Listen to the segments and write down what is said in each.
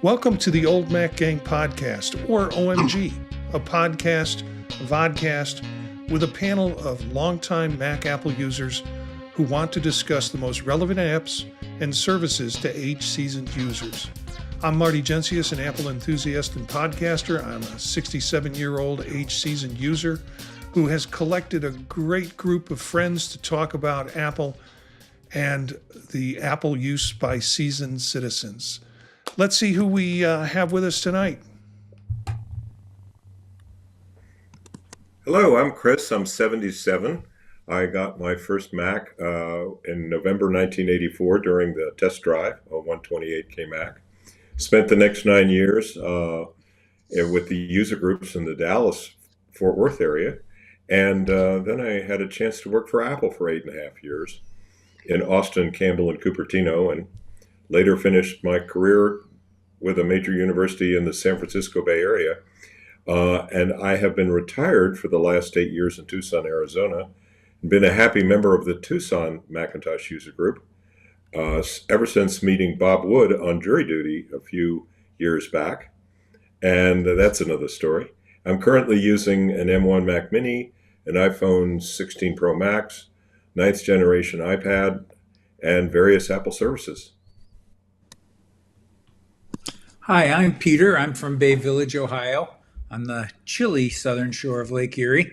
Welcome to the Old Mac Gang podcast, or OMG, a podcast, a vodcast, with a panel of longtime Mac Apple users who want to discuss the most relevant apps and services to age-seasoned users. I'm Marty, an Apple enthusiast and podcaster. I'm a 67-year-old age-seasoned user who has collected a great group of friends to talk about Apple and the Apple use by seasoned citizens. Let's see who we have with us tonight. Hello, I'm Chris. I'm 77. I got my first Mac in November 1984 during the test drive, a 128K Mac. Spent the next 9 years with the user groups in the Dallas-Fort Worth area. And then I had a chance to work for Apple for 8.5 years in Austin, Campbell, and Cupertino, and later finished my career with a major university in the San Francisco Bay Area. And I have been retired for the last 8 years in Tucson, Arizona, and been a happy member of the Tucson Macintosh user group ever since meeting Bob Wood on jury duty a few years back. And that's another story. I'm currently using an M1 Mac Mini, an iPhone 16 Pro Max, 9th generation iPad, and various Apple services. Hi, I'm Peter. I'm from Bay Village, Ohio, on the chilly southern shore of Lake Erie.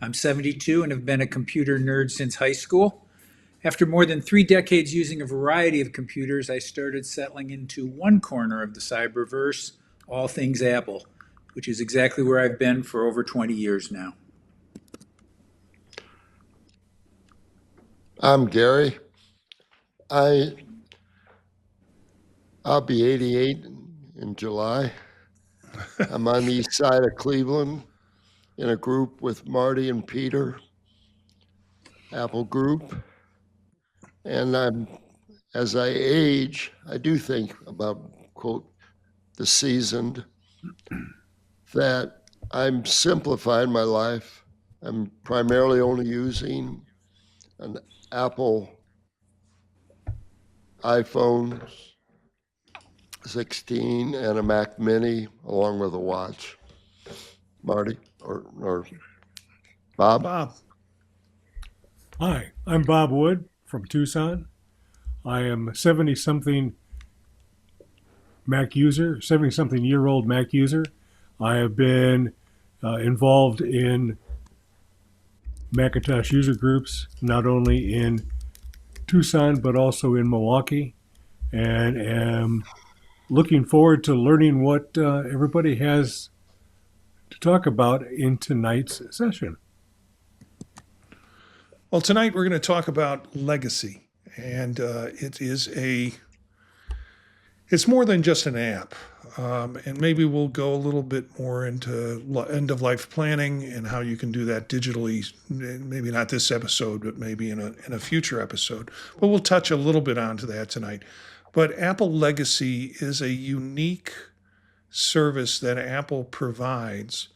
I'm 72 and have been a computer nerd since high school. After more than 3 decades using a variety of computers, I started settling into one corner of the cyberverse, all things Apple, which is exactly where I've been for over 20 years now. I'm Gary. I'll be 88 in July. I'm on the east side of Cleveland in a group with Marty and Peter, Apple group. And as I age, I do think about, quote, the seasoned, that I'm simplifying my life. I'm primarily only using an Apple iPhone 16 and a Mac Mini along with a watch. Marty or Bob? Bob. Hi, I'm Bob Wood from Tucson. I am a 70-something Mac user, 70-something-year-old Mac user. I have been involved in Macintosh user groups, not only in Tucson, but also in Milwaukee, and am looking forward to learning what everybody has to talk about in tonight's session. Well, tonight we're going to talk about legacy, and it's more than just an app. And maybe we'll go a little bit more into end-of-life planning and how you can do that digitally. Maybe not this episode, but maybe in a future episode. But we'll touch a little bit onto that tonight. But Apple Legacy is a unique service that Apple provides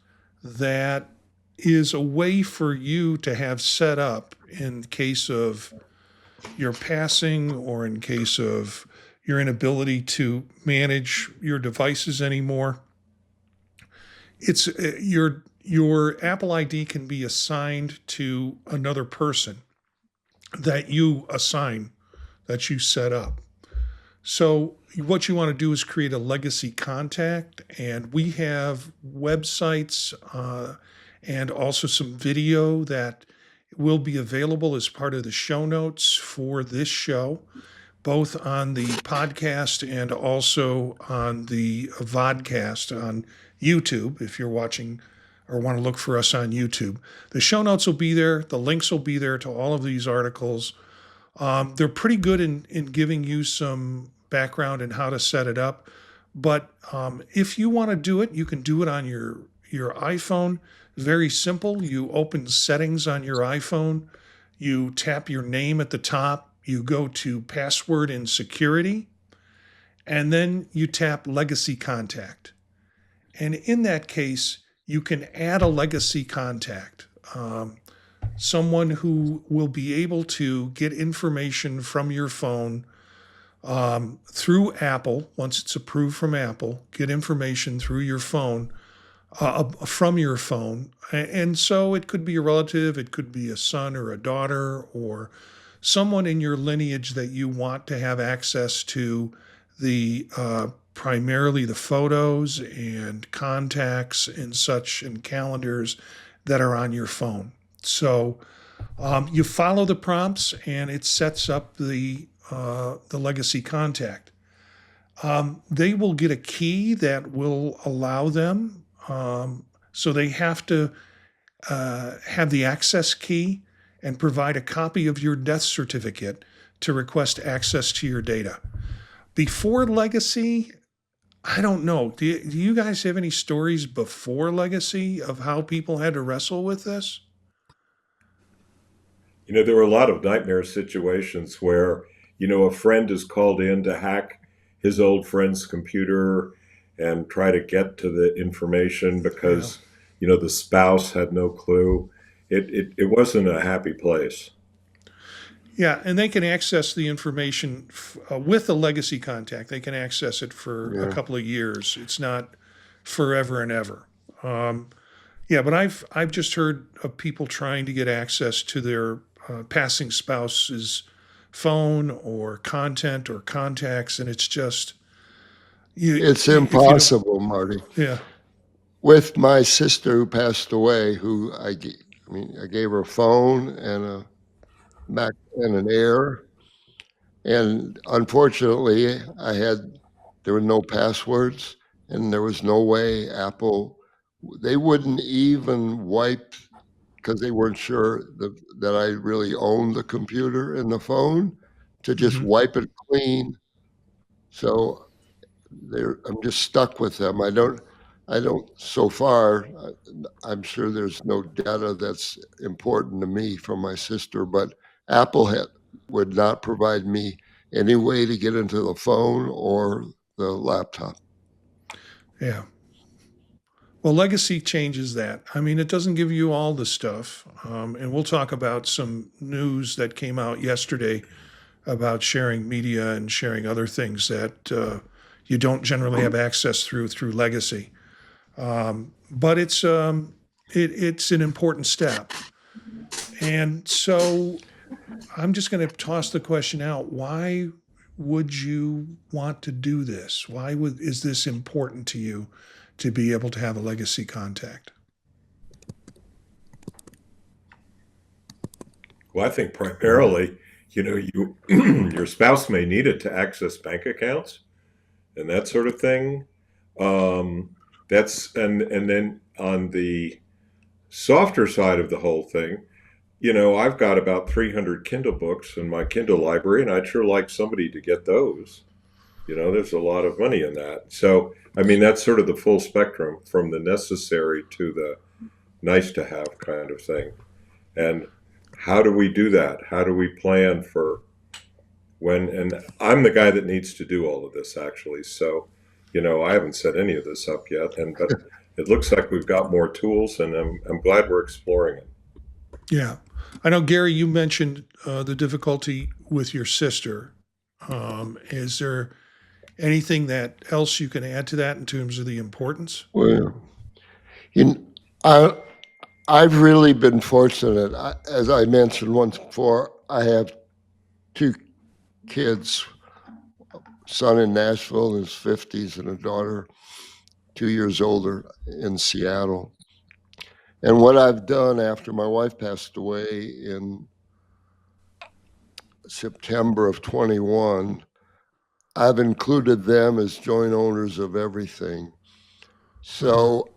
that is a way for you to have set up in case of your passing or in case of your inability to manage your devices anymore. It's your Apple ID can be assigned to another person that you assign, that you set up. So what you want to do is create a legacy contact, and we have websites and also some video that will be available as part of the show notes for this show, both on the podcast and also on the vodcast on YouTube, if you're watching or want to look for us on YouTube. The show notes will be there. The links will be there to all of these articles. They're pretty good in giving you some background in how to set it up. But if you want to do it, you can do it on your iPhone. Very simple. You open settings on your iPhone. You tap your name at the top. You go to password and security, and then you tap legacy contact. And in that case, you can add a legacy contact, someone who will be able to get information from your phone through Apple. Once it's approved from Apple, get information through your phone, from your phone. And so it could be a relative, it could be a son or a daughter, or someone in your lineage that you want to have access to the primarily the photos and contacts and such and calendars that are on your phone. So you follow the prompts and it sets up the legacy contact. They will get a key that will allow them. So they have to have the access key and provide a copy of your death certificate to request access to your data. Before legacy, I don't know. Do you guys have any stories before legacy of how people had to wrestle with this? There were a lot of nightmare situations where, a friend is called in to hack his old friend's computer and try to get to the information Yeah. because, the spouse had no clue. It wasn't a happy place. Yeah, and they can access the information with a legacy contact. They can access it for a Yeah. couple of years. It's not forever and ever. Yeah, but I've just heard of people trying to get access to their passing spouse's phone or content or contacts, and it's just It's if you don't. impossible, Marty. Yeah. With my sister who passed away, I gave her a phone and a Mac and an Air, and unfortunately, there were no passwords, and there was no way Apple. They wouldn't even wipe because they weren't sure that I really owned the computer and the phone to just Hmm. wipe it clean. So I'm just stuck with them. I don't, so far, I'm sure there's no data that's important to me from my sister, but Apple would not provide me any way to get into the phone or the laptop. Yeah. Well, legacy changes that. I mean, it doesn't give you all the stuff. And we'll talk about some news that came out yesterday about sharing media and sharing other things that you don't generally have access through legacy. But it's an important step. And so I'm just going to toss the question out. Why would you want to do this? Is this important to you to be able to have a legacy contact? Well, I think primarily, your spouse may need it to access bank accounts and that sort of thing. And then on the softer side of the whole thing, I've got about 300 Kindle books in my Kindle library, and I'd sure like somebody to get those. There's a lot of money in that. So, I mean, that's sort of the full spectrum from the necessary to the nice to have kind of thing. And how do we do that? How do we plan for when? And I'm the guy that needs to do all of this, actually. So, I haven't set any of this up yet, but it looks like we've got more tools, and I'm glad we're exploring it. Yeah. I know, Gary, you mentioned the difficulty with your sister. Is there anything that else you can add to that in terms of the importance? Well, you, I, I've really been fortunate. As I mentioned once before, I have two kids, son in Nashville in his 50s and a daughter 2 years older in Seattle. And what I've done after my wife passed away in September of 21, I've included them as joint owners of everything. So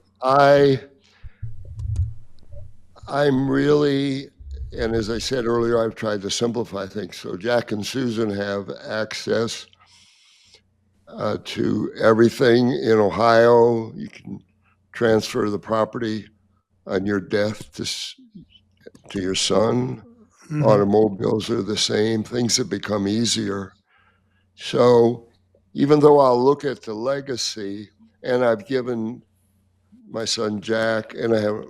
I'm really, and as I said earlier, I've tried to simplify things. So Jack and Susan have access to everything in Ohio. You can transfer the property on your death to your son. Mhm. Automobiles are the same. Things have become easier. So even though I'll look at the legacy, and I've given my son Jack, and I have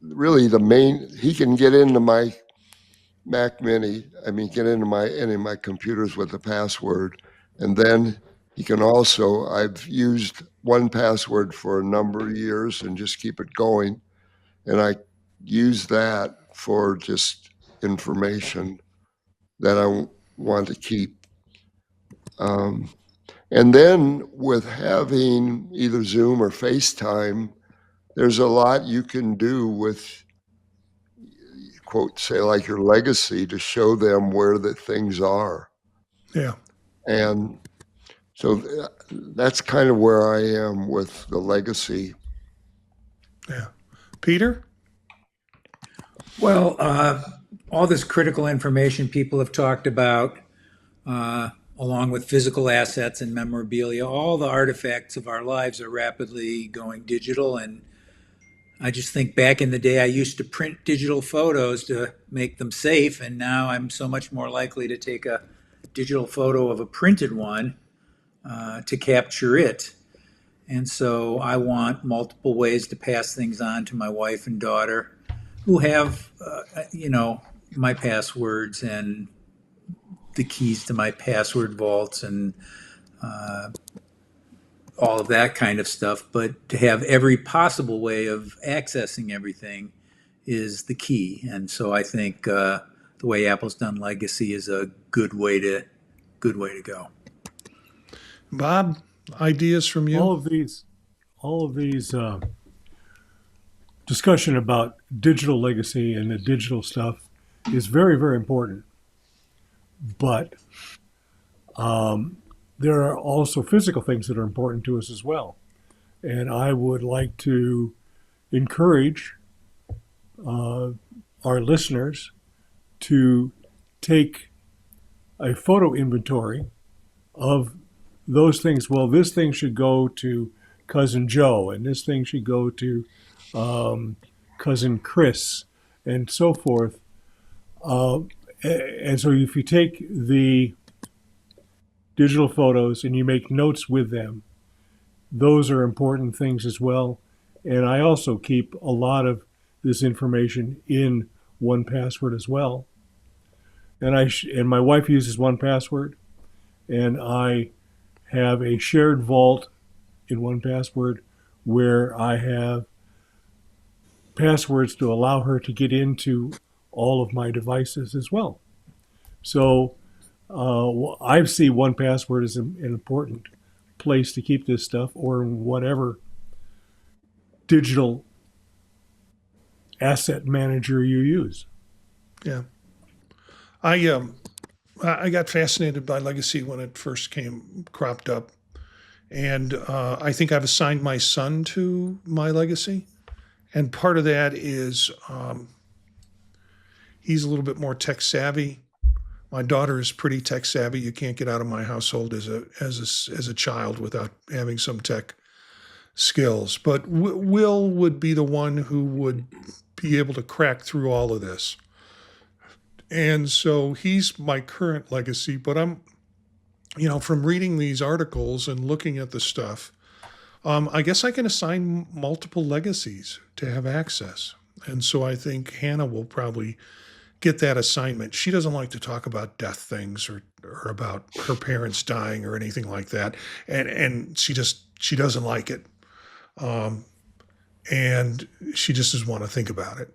really the main, he can get into my Mac Mini, get into any of my computers with the password. And then you can also, I've used 1Password for a number of years and just keep it going. And I use that for just information that I want to keep. And then with having either Zoom or FaceTime, there's a lot you can do with, quote, say like your legacy to show them where the things are. Yeah. And so that's kind of where I am with the legacy. Yeah. Peter? Well, all this critical information people have talked about, along with physical assets and memorabilia, all the artifacts of our lives are rapidly going digital. And I just think back in the day, I used to print digital photos to make them safe. And now I'm so much more likely to take a digital photo of a printed one to capture it. And so I want multiple ways to pass things on to my wife and daughter who have, my passwords and the keys to my password vaults and all of that kind of stuff. But to have every possible way of accessing everything is the key. And so I think the way Apple's done legacy is a good way to go. Bob, ideas from you? All of these discussion about digital legacy and the digital stuff is very, very important. But there are also physical things that are important to us as well. And I would like to encourage our listeners to take a photo inventory of those things. Well, this thing should go to Cousin Joe, and this thing should go to Cousin Chris, and so forth. And so if you take the digital photos and you make notes with them, those are important things as well. And I also keep a lot of this information in 1Password as well. And and my wife uses 1Password, and I have a shared vault in 1Password where I have passwords to allow her to get into all of my devices as well. So I see 1Password as an important place to keep this stuff, or whatever digital asset manager you use. Yeah. I got fascinated by legacy when it first cropped up. And I think I've assigned my son to my legacy. And part of that is he's a little bit more tech savvy. My daughter is pretty tech savvy. You can't get out of my household as a child without having some tech skills. But Will would be the one who would be able to crack through all of this. And so he's my current legacy, but I'm, from reading these articles and looking at the stuff, I guess I can assign multiple legacies to have access. And so I think Hannah will probably get that assignment. She doesn't like to talk about death things or about her parents dying or anything like that. And she doesn't like it. And she just doesn't want to think about it.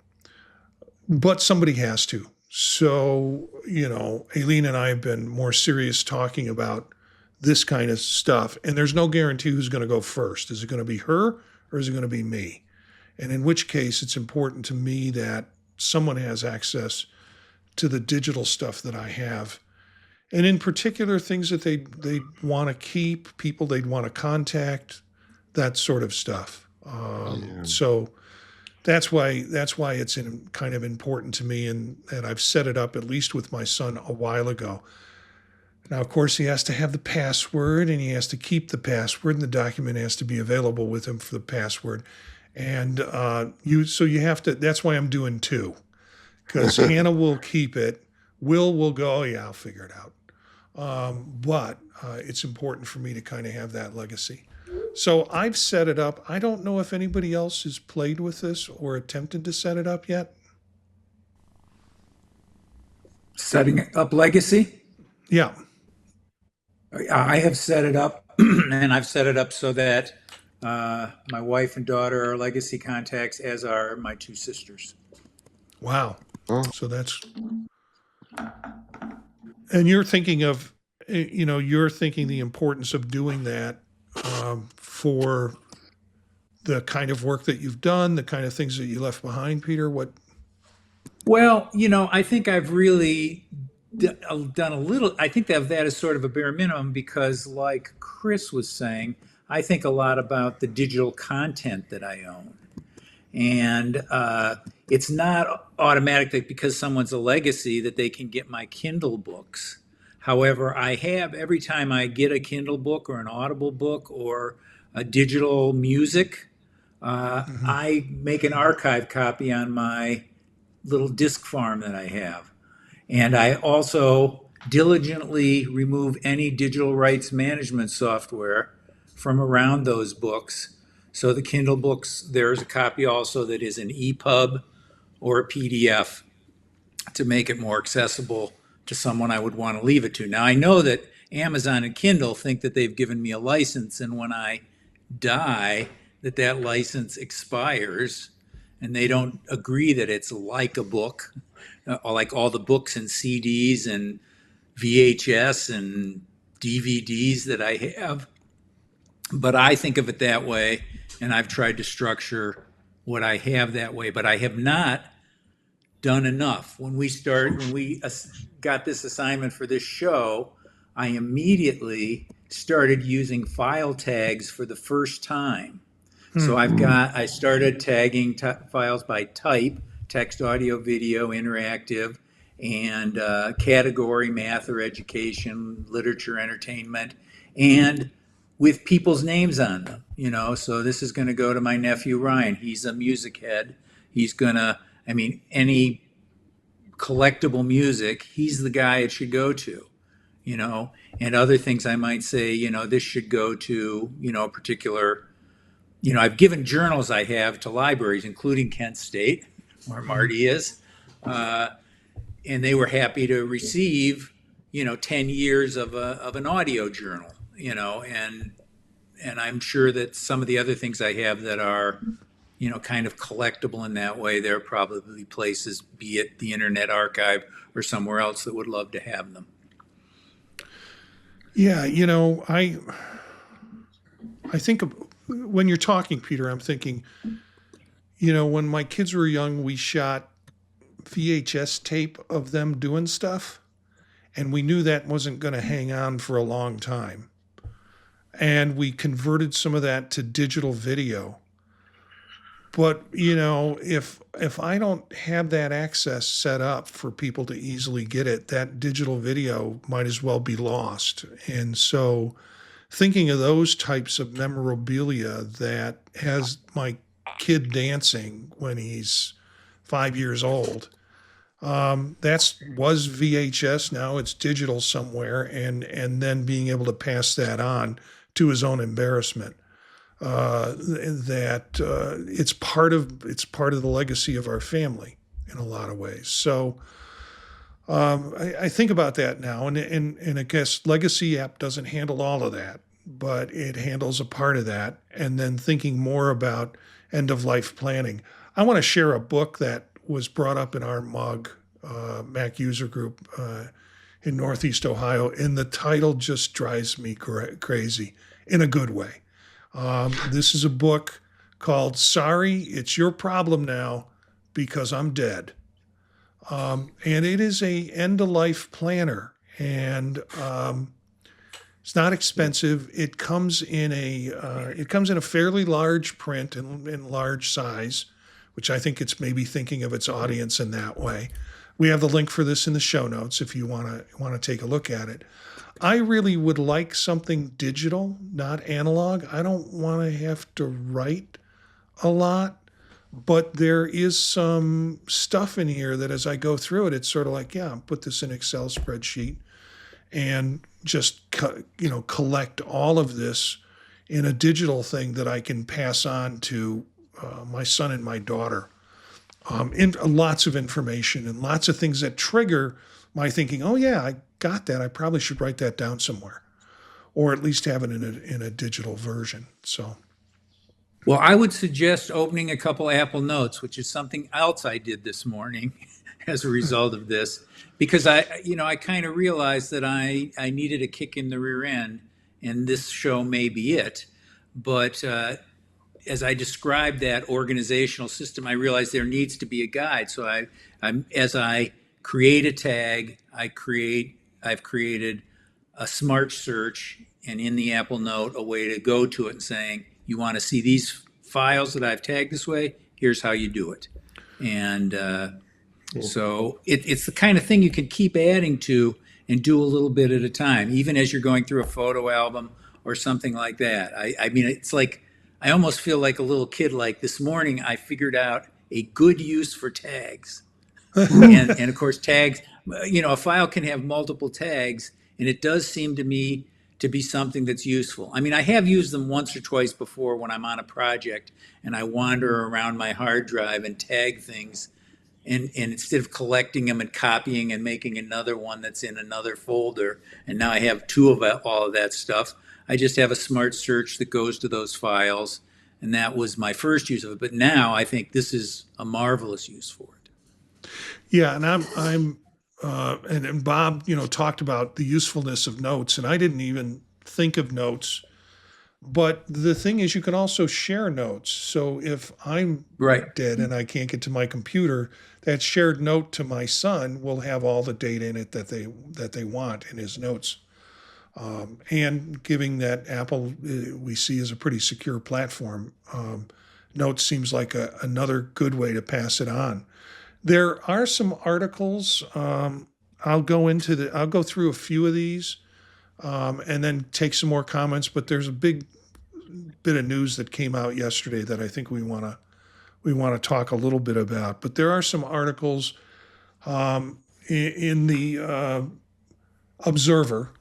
But somebody has to. So, Aileen and I have been more serious talking about this kind of stuff. And there's no guarantee who's going to go first. Is it going to be her or is it going to be me? And in which case, it's important to me that someone has access to the digital stuff that I have. And in particular, things that they'd want to keep, people they'd want to contact, that sort of stuff. So that's why it's kind of important to me, and I've set it up at least with my son a while ago. Now, of course, he has to have the password, and he has to keep the password, and the document has to be available with him for the password. And you have to. That's why I'm doing two, because Hannah will keep it. Will go. Oh, yeah, I'll figure it out. But it's important for me to kind of have that legacy. So I've set it up. I don't know if anybody else has played with this or attempted to set it up yet. Setting up legacy. Yeah. I have set it up, and I've set it up so that my wife and daughter are legacy contacts, as are my two sisters. Wow. Oh, So and you're thinking of, you're thinking the importance of doing that for the kind of work that you've done, the kind of things that you left behind, Peter. What? Well, I think I've really done a little. I think that is sort of a bare minimum because, like Chris was saying, I think a lot about the digital content that I own. And it's not automatic that because someone's a legacy that they can get my Kindle books. However, I have every time I get a Kindle book or an Audible book or a digital music, Mhm. I make an archive copy on my little disk farm that I have. And I also diligently remove any digital rights management software from around those books. So the Kindle books, there's a copy also that is an EPUB or a PDF to make it more accessible to someone I would want to leave it to. Now, I know that Amazon and Kindle think that they've given me a license, and when I die, that license expires, and they don't agree that it's like a book, like all the books and CDs and VHS and DVDs that I have. But I think of it that way, and I've tried to structure what I have that way, but I have not done enough. When we got this assignment for this show, I immediately started using file tags for the first time. So I started tagging files by type, text, audio, video, interactive, and category, math or education, literature, entertainment, and with people's names on them, So this is going to go to my nephew Ryan. He's a music head. He's gonna, any collectible music, he's the guy it should go to, and other things I might say, this should go to, a particular, I've given journals I have to libraries, including Kent State, where Marty is, and they were happy to receive, 10 years of an audio journal, and I'm sure that some of the other things I have that are, kind of collectible in that way, there are probably places, be it the Internet Archive or somewhere else, that would love to have them. Yeah. I think when you're talking, Peter, I'm thinking, when my kids were young, we shot VHS tape of them doing stuff, and we knew that wasn't going to hang on for a long time. And we converted some of that to digital video. But, if I don't have that access set up for people to easily get it, that digital video might as well be lost. And so thinking of those types of memorabilia that has my kid dancing when he's 5 years old, was VHS. Now it's digital somewhere, and then being able to pass that on to his own embarrassment. That it's part of the legacy of our family in a lot of ways. So I think about that now, and I guess Legacy app doesn't handle all of that, but it handles a part of that. And then thinking more about end of life planning. I want to share a book that was brought up in our Mac user group in Northeast Ohio, and the title just drives me crazy in a good way. This is a book called "Sorry, It's Your Problem Now Because I'm Dead," and it is a end-of-life planner, and it's not expensive. It comes in a fairly large print and in large size, which I think it's maybe thinking of its audience in that way. We have the link for this in the show notes if you want to take a look at it. I really would like something digital, not analog. I don't want to have to write a lot, but there is some stuff in here that as I go through it, it's sort of like, yeah, put this in Excel spreadsheet and just, collect all of this in a digital thing that I can pass on to my son and my daughter. lots of information and lots of things that trigger my thinking, oh, yeah, I got that. I probably should write that down somewhere or at least have it in a digital version. So, Well, I would suggest opening a couple Apple Notes, which is something else I did this morning as a result of this, because I kind of realized that I needed a kick in the rear end, and this show may be it. But as I described that organizational system, I realized there needs to be a guide. So as I create a tag, I've created a smart search, and in the Apple Note, a way to go to it and saying, you want to see these files that I've tagged this way? Here's how you do it. And so it's the kind of thing you can keep adding to and do a little bit at a time, even as you're going through a photo album or something like that. I mean, it's like, I almost feel like a little kid. Like this morning, I figured out a good use for tags. And of course, tags, a file can have multiple tags, and it does seem to me to be something that's useful. I mean, I have used them once or twice before when I'm on a project and I wander around my hard drive and tag things. And instead of collecting them and copying and making another one that's in another folder, and now I have two of all of that stuff, I just have a smart search that goes to those files. And that was my first use of it. But now I think this is a marvelous use for it. yeah, and and Bob, talked about the usefulness of notes, and I didn't even think of notes. But the thing is, you can also share notes. So if I'm Right. dead and I can't get to my computer, that shared note to my son will have all the data in it that they want in his notes. And giving that Apple we see as a pretty secure platform, Notes seems like another good way to pass it on. There are some articles. I'll go through a few of these and then take some more comments. But there's a big bit of news that came out yesterday that I think we want to talk a little bit about. But there are some articles in the Observer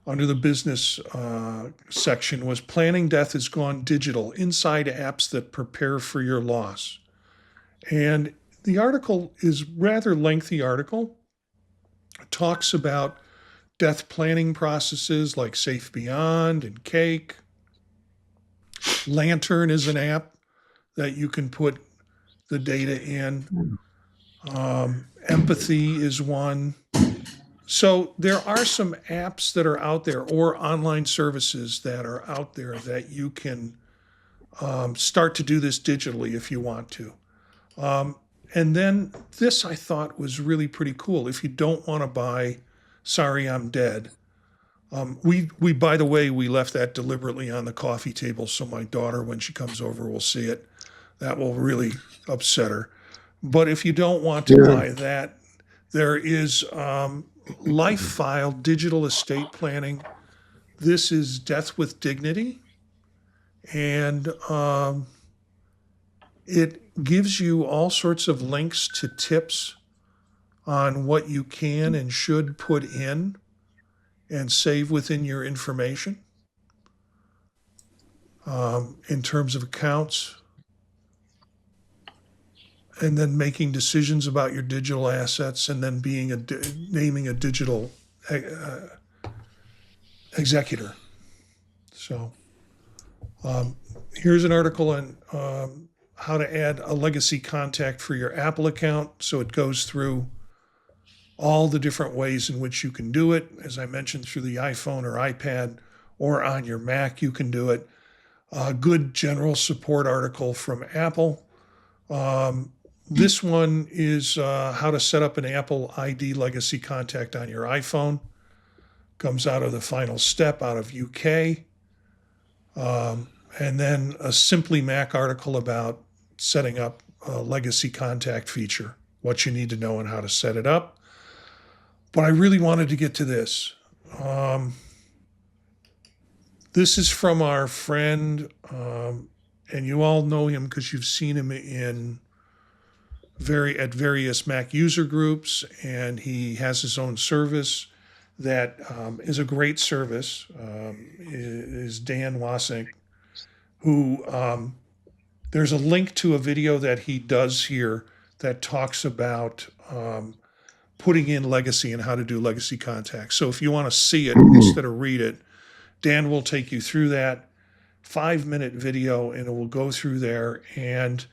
under the business section was Planning Death Has Gone Digital, Inside Apps That Prepare for Your Loss. And the article is rather lengthy article. It talks about death planning processes like Safe Beyond and Cake. Lantern is an app that you can put the data in. Empathy is one. So there are some apps that are out there or online services that are out there that you can start to do this digitally if you want to. And then this I thought was really pretty cool. If you don't want to buy Sorry I'm Dead, we by the way, we left that deliberately on the coffee table so my daughter, when she comes over, will see it. That will really upset her. But if you don't want to buy that, there is Life File Digital Estate Planning. This is Death with Dignity. And it gives you all sorts of links to tips on what you can and should put in and save within your information in terms of accounts, and then making decisions about your digital assets, and then naming a digital executor. So here's an article on how to add a legacy contact for your Apple account. So it goes through all the different ways in which you can do it. As I mentioned, through the iPhone or iPad or on your Mac, you can do it. A good general support article from Apple. This one is how to set up an Apple ID legacy contact on your iPhone. Comes out of the Final Step out of UK. And then a Simply Mac article about setting up a legacy contact feature, what you need to know and how to set it up. But I really wanted to get to this. This is from our friend, and you all know him because you've seen him at various Mac user groups, and he has his own service that is a great service. Is Dan Wasik, who there's a link to a video that he does here that talks about putting in legacy and how to do legacy contacts. So if you want to see it instead of read it, Dan will take you through that 5-minute video, and it will go through there. And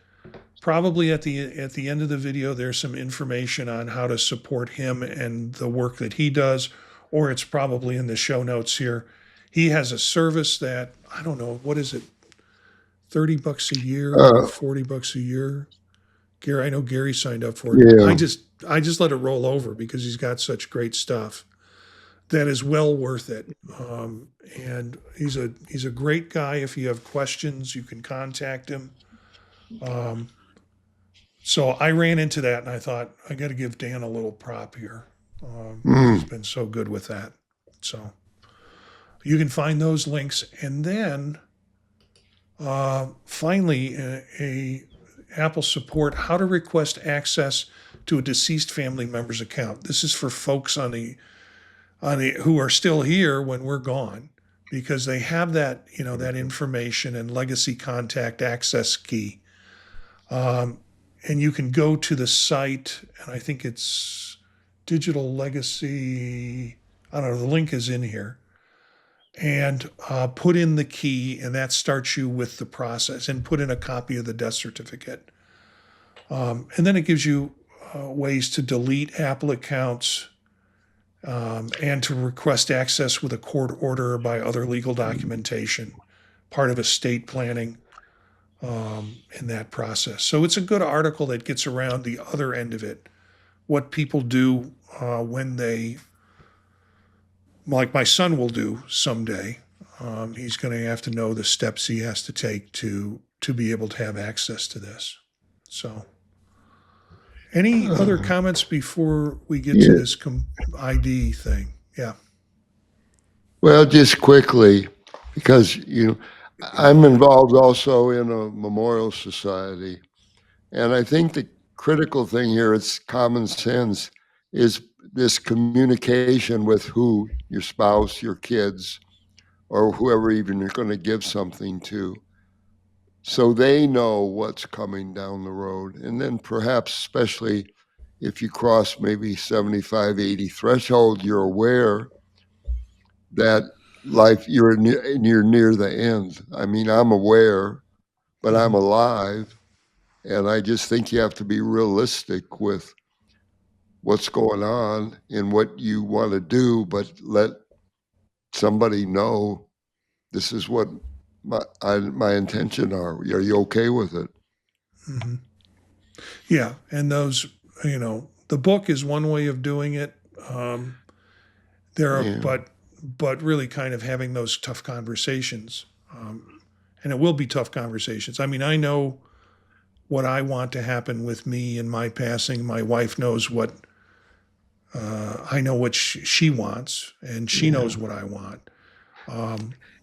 probably at the end of the video, there's some information on how to support him and the work that he does, or it's probably in the show notes here. He has a service that, I don't know, what is it? $30 a year, $40 a year. Gary, I know Gary signed up for it. Yeah. I just let it roll over because he's got such great stuff that is well worth it. And he's a great guy. If you have questions, you can contact him. So I ran into that and I thought, I got to give Dan a little prop here. He's been so good with that. So you can find those links. And then finally, a Apple support how to request access to a deceased family member's account. This is for folks on the who are still here when we're gone, because they have that, that information and legacy contact access key. And you can go to the site, and I think it's Digital Legacy. I don't know, the link is in here. And put in the key, and that starts you with the process, and put in a copy of the death certificate. And then it gives you ways to delete Apple accounts and to request access with a court order or by other legal documentation, part of estate planning in that process. So it's a good article that gets around the other end of it, what people do when they, like my son will do someday. He's going to have to know the steps he has to take to be able to have access to this. So any other comments before we get to this ID thing? Yeah. Well, just quickly, because I'm involved also in a memorial society, and I think the critical thing here, it's common sense, is this communication with who, your spouse, your kids, or whoever even you're going to give something to, so they know what's coming down the road. And then perhaps, especially if you cross maybe 75, 80 threshold, you're aware that life, you're near the end. I mean, I'm aware, but I'm alive. And I just think you have to be realistic with what's going on and what you want to do, but let somebody know this is what my intention are. Are you okay with it? Mm-hmm. Yeah. And those, the book is one way of doing it. There are, but really kind of having those tough conversations. And it will be tough conversations. I mean, I know what I want to happen with me and my passing. My wife knows what I know what she wants, and she knows what I want.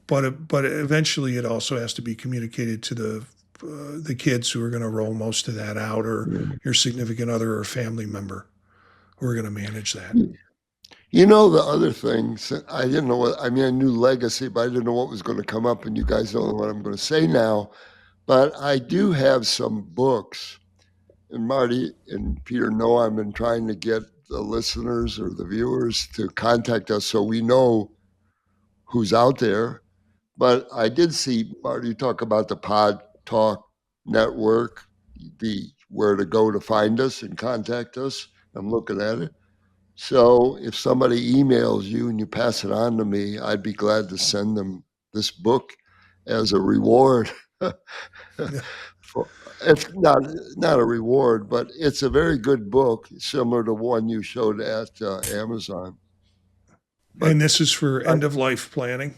But eventually, it also has to be communicated to the kids who are going to roll most of that out, or your significant other or family member who are going to manage that. The other things, I didn't know I knew legacy, but I didn't know what was going to come up, and you guys don't know what I'm going to say now. But I do have some books, and Marty and Peter know I've been trying to get the listeners or the viewers to contact us so we know who's out there. But I did see Marty talk about the Pod Talk Network, where to go to find us and contact us. I'm looking at it. So if somebody emails you and you pass it on to me, I'd be glad to send them this book as a reward. It's not a reward, but it's a very good book, similar to one you showed at Amazon. But and this is for end of life planning.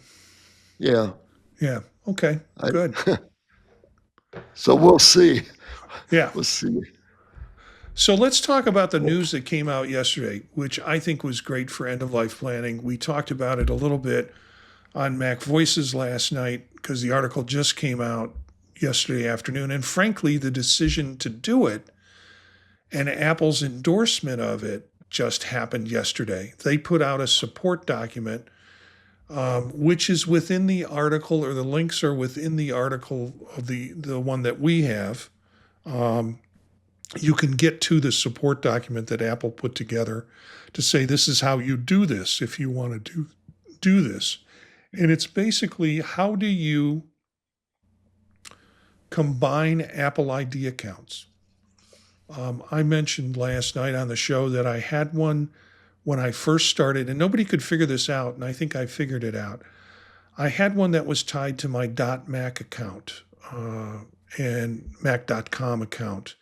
Yeah. Yeah. Okay. Good. So we'll see. Yeah. We'll see. So let's talk about the news that came out yesterday, which I think was great for end of life planning. We talked about it a little bit on Mac Voices last night because the article just came out yesterday afternoon. And frankly, the decision to do it and Apple's endorsement of it just happened yesterday. They put out a support document, which is within the article, or the links are within the article of the one that we have. you can get to the support document that Apple put together to say this is how you do this if you want to do this. And it's basically, how do you combine Apple ID accounts? I mentioned last night on the show that I had one when I first started, and nobody could figure this out, and I think I figured it out. I had one that was tied to my .Mac account and Mac.com account.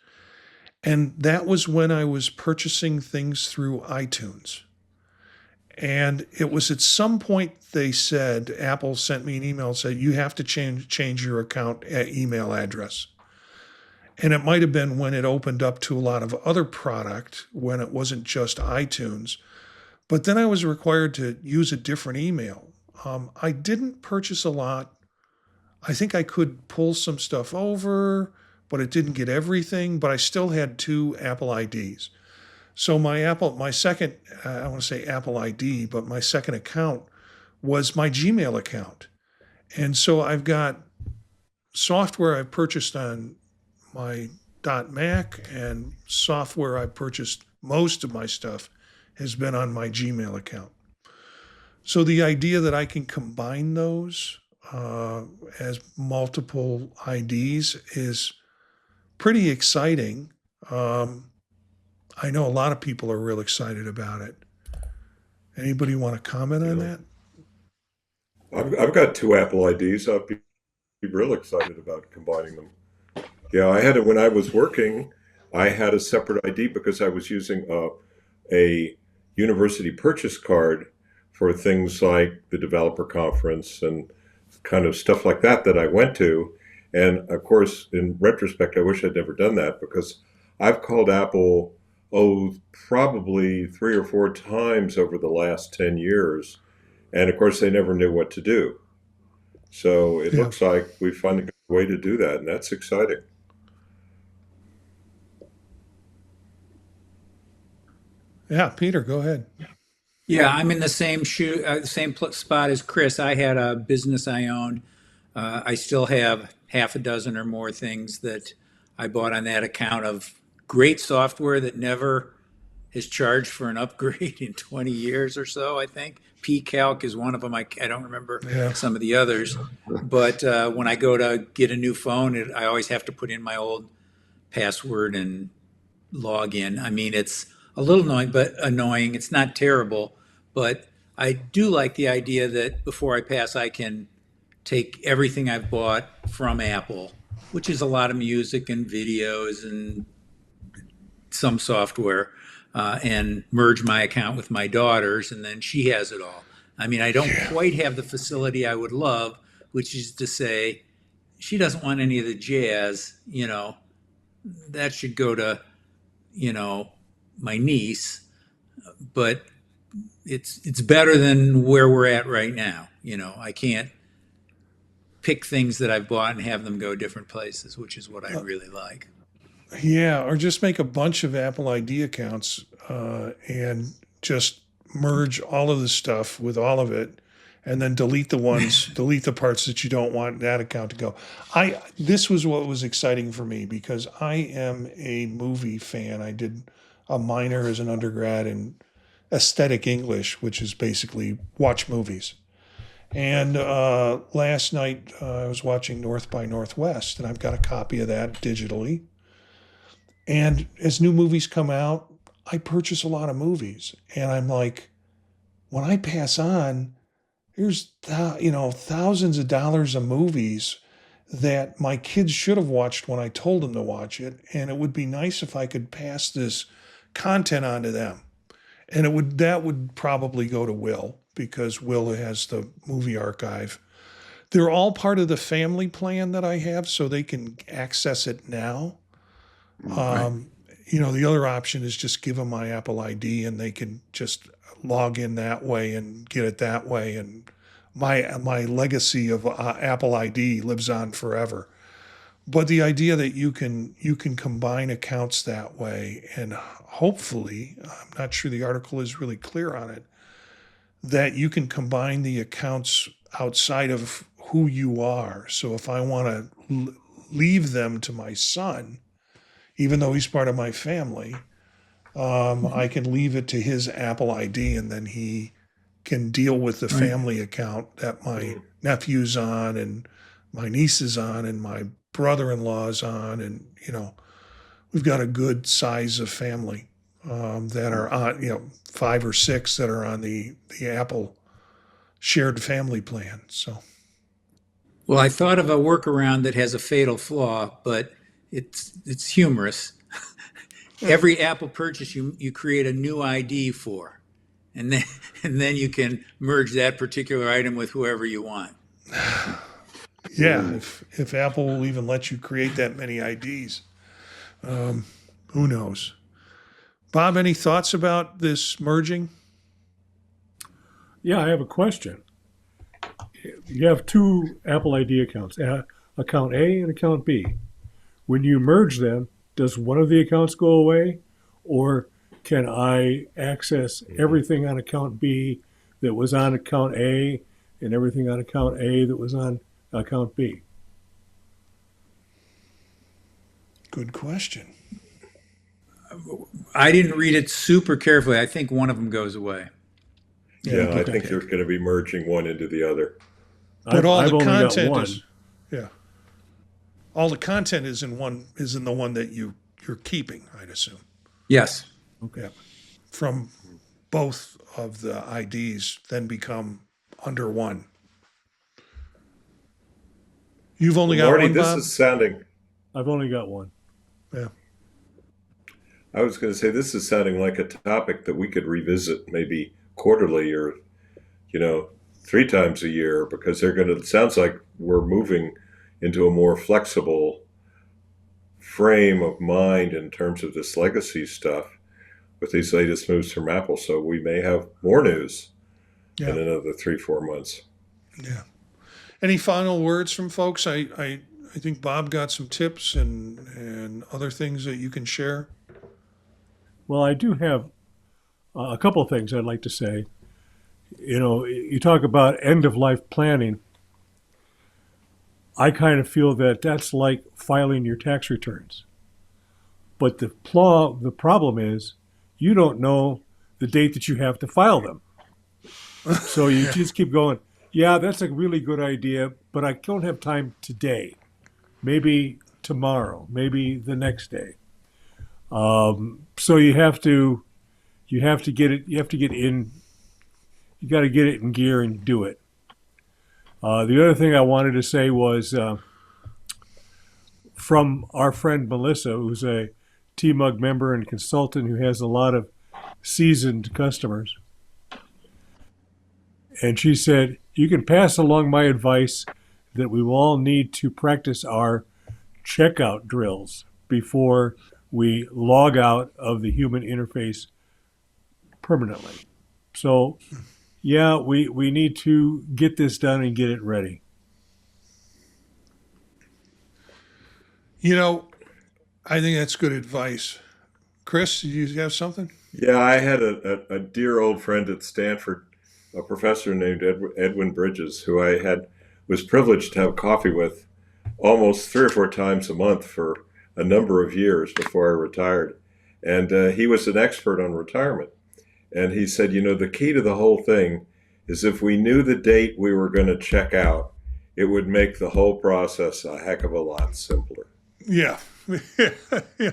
And that was when I was purchasing things through iTunes. And it was at some point they said, Apple sent me an email and said, you have to change your account email address. And it might have been when it opened up to a lot of other product, when it wasn't just iTunes. But then I was required to use a different email. I didn't purchase a lot. I think I could pull some stuff over, but it didn't get everything. But I still had 2 Apple IDs. So my second, I want to say Apple ID, but my second account was my Gmail account. And so I've got software I've purchased on my .Mac, and software I've purchased, most of my stuff has been on my Gmail account. So the idea that I can combine those as multiple IDs is pretty exciting. I know a lot of people are real excited about it. Anybody want to comment on that? I've got 2 Apple IDs. I'd be real excited about combining them. Yeah, I had it when I was working. I had a separate ID because I was using a university purchase card for things like the developer conference and kind of stuff like that I went to. And of course, in retrospect, I wish I'd never done that, because I've called Apple, probably 3 or 4 times over the last 10 years. And of course, they never knew what to do. So it looks like we found a good way to do that, and that's exciting. Yeah, Peter, go ahead. Yeah, I'm in the same spot as Chris. I had a business I owned. I still have half a dozen or more things that I bought on that account of great software that never has charged for an upgrade in 20 years or so, I think. PCalc is one of them. I don't remember some of the others. But when I go to get a new phone, I always have to put in my old password and log in. I mean, it's a little annoying. It's not terrible, but I do like the idea that before I pass, I can take everything I've bought from Apple, which is a lot of music and videos and some software, and merge my account with my daughter's, and then she has it all. I mean, I don't quite have the facility I would love, which is to say, she doesn't want any of the jazz, that should go to, my niece, but it's better than where we're at right now. I can't pick things that I've bought and have them go different places, which is what I really like. Yeah, or just make a bunch of Apple ID accounts and just merge all of the stuff with all of it, and then delete the parts that you don't want that account to go. This was what was exciting for me, because I am a movie fan. I did a minor as an undergrad in aesthetic English, which is basically watch movies. And last night I was watching North by Northwest, and I've got a copy of that digitally. And as new movies come out, I purchase a lot of movies. And I'm like, when I pass on, here's thousands of dollars of movies that my kids should have watched when I told them to watch it. And it would be nice if I could pass this content on to them. And that would probably go to Will, because Will has the movie archive. They're all part of the family plan that I have, so they can access it now. The other option is just give them my Apple ID and they can just log in that way and get it that way. And my legacy of Apple ID lives on forever. But the idea that you can combine accounts that way, and hopefully, I'm not sure the article is really clear on it, that you can combine the accounts outside of who you are. So if I want to leave them to my son, even though he's part of my family, I can leave it to his Apple ID, and then he can deal with the Right. family account that my nephew's on, and my niece is on, and my brother-in-law's on, and we've got a good size of family that are on, 5 or 6 that are on the Apple shared family plan. So Well, I thought of a workaround that has a fatal flaw, but it's humorous. Every Apple purchase you create a new ID for, and then and then you can merge that particular item with whoever you want. yeah, if Apple will even let you create that many IDs, who knows? Bob, any thoughts about this merging? Yeah, I have a question. You have two Apple ID accounts, account A and account B. When you merge them, does one of the accounts go away, or can I access everything on account B that was on account A and everything on account A that was on account B? Good question. I didn't read it super carefully. I think one of them goes away. Yeah, I okay. think you're going to be merging one into the other. But all I've the only got content one. all the content is in the one that you're keeping, I'd assume. Yes. Yeah. From both of the IDs then become under one. You've only got Marty, one, this Bob? is sounding. I've only got one. Yeah. I was going to say this is sounding like a topic that we could revisit maybe quarterly or, 3 times a year, because it sounds like we're moving into a more flexible frame of mind in terms of this legacy stuff with these latest moves from Apple. So we may have more news Yeah. in another 3-4 months. Yeah. Any final words from folks? I think Bob got some tips and other things that you can share. Well, I do have a couple of things I'd like to say. You talk about end of life planning. I kind of feel that that's like filing your tax returns. But the problem is you don't know the date that you have to file them. So you just keep going, yeah, that's a really good idea, but I don't have time today. Maybe tomorrow, maybe the next day. So you have to get it. You have to get in. You got to get it in gear and do it. The other thing I wanted to say was from our friend Melissa, who's a T-Mug member and consultant who has a lot of seasoned customers. And she said, you can pass along my advice that we will all need to practice our checkout drills before we log out of the human interface permanently. So, yeah, we need to get this done and get it ready. I think that's good advice. Chris, do you have something? Yeah, I had a dear old friend at Stanford, a professor named Edwin Bridges, who was privileged to have coffee with almost 3 or 4 times a month for a number of years before I retired. And he was an expert on retirement. And he said, the key to the whole thing is if we knew the date we were going to check out, it would make the whole process a heck of a lot simpler. Yeah. Yeah.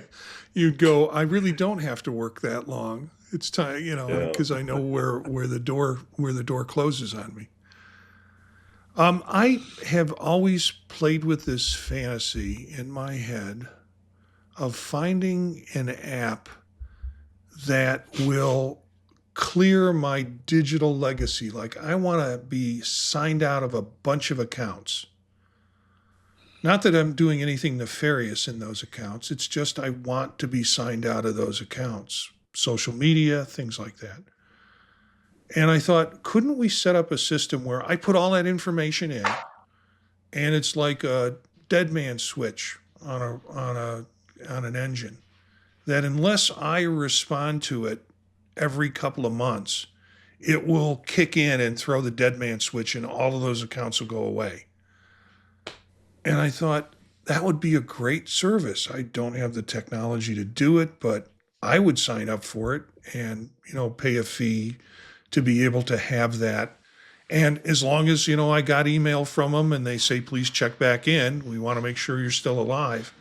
You'd go, I really don't have to work that long. It's time, because I know where the door closes on me. I have always played with this fantasy in my head of finding an app that will clear my digital legacy. Like, I want to be signed out of a bunch of accounts. Not that I'm doing anything nefarious in those accounts. It's just I want to be signed out of those accounts. Social media, things like that. And I thought, couldn't we set up a system where I put all that information in, and it's like a dead man switch on an engine, that unless I respond to it every couple of months, it will kick in and throw the dead man switch, and all of those accounts will go away. And I thought, that would be a great service. I don't have the technology to do it, but I would sign up for it and, pay a fee to be able to have that. And as long as, I got email from them and they say, please check back in, we want to make sure you're still alive.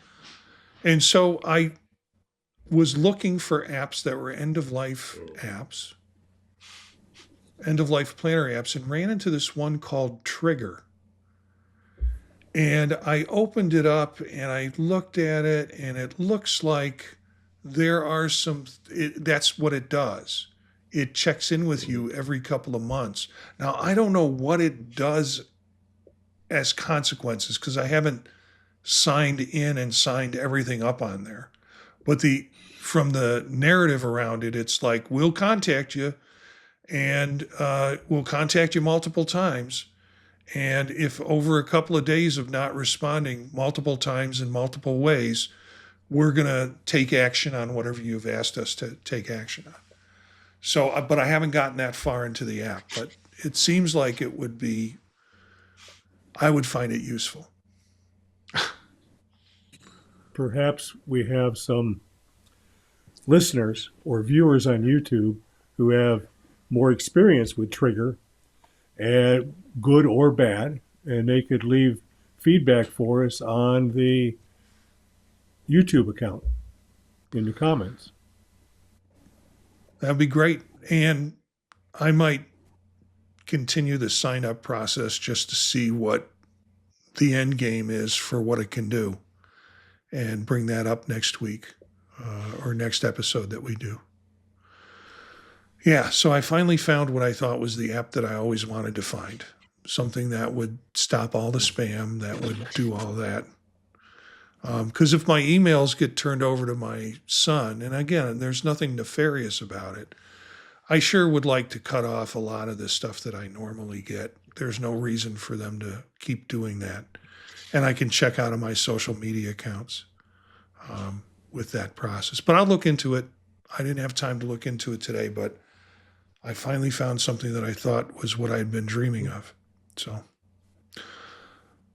And so I was looking for apps that were end of life apps, end of life planner apps, and ran into this one called Trigger. And I opened it up and I looked at it, and it looks like there are that's what it does. It checks in with you every couple of months. Now, I don't know what it does as consequences because I haven't signed in and signed everything up on there. But from the narrative around it, it's like, we'll contact you, and we'll contact you multiple times. And if over a couple of days of not responding multiple times in multiple ways, we're going to take action on whatever you've asked us to take action on. So, but I haven't gotten that far into the app, but it seems like I would find it useful. Perhaps we have some listeners or viewers on YouTube who have more experience with Trigger, and good or bad, and they could leave feedback for us on the YouTube account in the comments. That'd be great. And I might continue the sign up process just to see what the end game is for what it can do, and bring that up next week or next episode that we do. Yeah, so I finally found what I thought was the app that I always wanted to find. Something that would stop all the spam, that would do all that. Because if my emails get turned over to my son, and again, there's nothing nefarious about it, I sure would like to cut off a lot of the stuff that I normally get. There's no reason for them to keep doing that. And I can check out of my social media accounts with that process. But I'll look into it. I didn't have time to look into it today, but I finally found something that I thought was what I'd been dreaming of.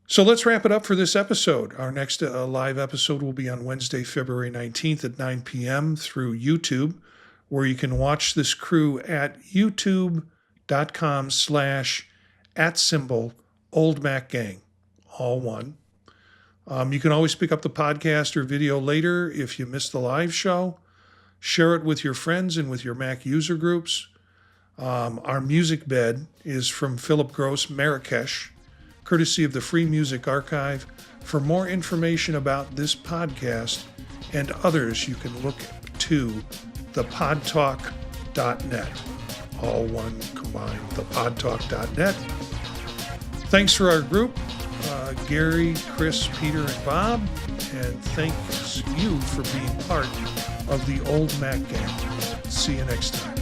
So let's wrap it up for this episode. Our next live episode will be on Wednesday, February 19th at 9 p.m. through YouTube, where you can watch this crew at youtube.com/@oldmacgang, all one. You can always pick up the podcast or video later if you missed the live show. Share it with your friends and with your Mac user groups. Our music bed is from Philip Gross, Marrakesh, courtesy of the Free Music Archive. For more information about this podcast and others, you can look to thepodtalk.net. All one combined, thepodtalk.net. Thanks for our group, Gary, Chris, Peter, and Bob. And thanks you for being part of the Old Mac Gang. See you next time.